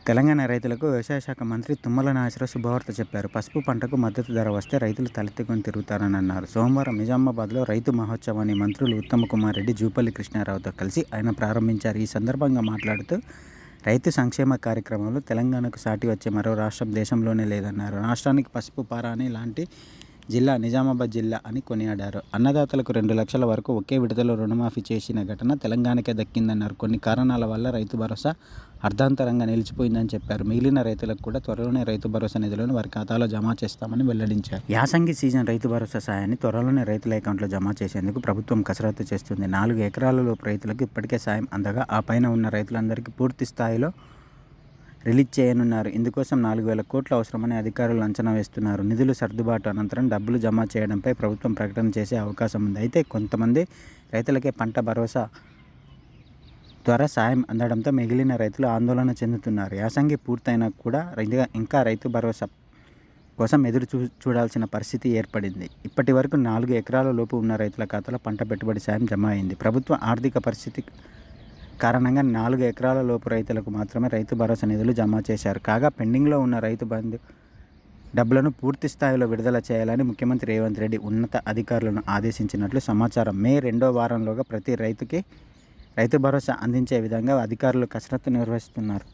తెలంగాణ రైతులకు వ్యవసాయ శాఖ మంత్రి తుమ్మల నాగేశ్వరరావు శుభవార్త చెప్పారు. పసుపు పంటకు మద్దతు ధర వస్తే రైతులు తలెత్తుకొని తిరుగుతారని అన్నారు. సోమవారం నిజామాబాద్లో రైతు మహోత్సవాన్ని మంత్రులు ఉత్తమ్ కుమార్ రెడ్డి, జూపల్లి కృష్ణారావుతో కలిసి ఆయన ప్రారంభించారు. ఈ సందర్భంగా మాట్లాడుతూ రైతు సంక్షేమ కార్యక్రమంలో తెలంగాణకు సాటి వచ్చే మరో రాష్ట్రం దేశంలోనే లేదన్నారు. రాష్ట్రానికి పసుపు పారాని లాంటి జిల్లా నిజామాబాద్ జిల్లా అని కొనియాడారు. అన్నదాతలకు 2 లక్షల వరకు ఒకే విడతలో రుణమాఫీ చేసిన ఘటన తెలంగాణకే దక్కిందన్నారు. కొన్ని కారణాల వల్ల రైతు భరోసా అర్ధాంతరంగా నిలిచిపోయిందని చెప్పారు. మిగిలిన రైతులకు కూడా త్వరలోనే రైతు భరోసా నిధులను వారి ఖాతాలో జమ చేస్తామని వెల్లడించారు. యాసంగి సీజన్ రైతు భరోసా సాయాన్ని త్వరలోనే రైతుల అకౌంట్లో జమ చేసేందుకు ప్రభుత్వం కసరత్తు చేస్తుంది. 4 ఎకరాలలోపు రైతులకు ఇప్పటికే సాయం అందగా ఆ పైన ఉన్న రైతులందరికీ పూర్తి స్థాయిలో రిలీజ్ చేయనున్నారు. ఇందుకోసం 4,000 కోట్లు అవసరమని అధికారులు అంచనా వేస్తున్నారు. నిధులు సర్దుబాటు అనంతరం డబ్బులు జమ చేయడంపై ప్రభుత్వం ప్రకటన చేసే అవకాశం ఉంది. అయితే కొంతమంది రైతులకే పంట భరోసా ద్వారా సాయం అందడంతో మిగిలిన రైతులు ఆందోళన చెందుతున్నారు. యాసంగి పూర్తయినా కూడా ఇంకా రైతు భరోసా కోసం ఎదురు చూడాల్సిన పరిస్థితి ఏర్పడింది. ఇప్పటి వరకు 4 ఎకరాల లోపు ఉన్న రైతుల ఖాతాలో పంట పెట్టుబడి సాయం జమ అయింది. ప్రభుత్వ ఆర్థిక పరిస్థితి కారణంగా 4 ఎకరాల లోపు రైతులకు మాత్రమే రైతు భరోసా నిధులు జమ చేశారు. కాగా పెండింగ్లో ఉన్న రైతు బంధు డబ్బులను పూర్తి స్థాయిలో విడుదల చేయాలని ముఖ్యమంత్రి రేవంత్ రెడ్డి ఉన్నత అధికారులను ఆదేశించినట్లు సమాచారం. మే 2వ వారంలోగా ప్రతి రైతుకి రైతు భరోసా అందించే విధంగా అధికారులు కసరత్తు నిర్వహిస్తున్నారు.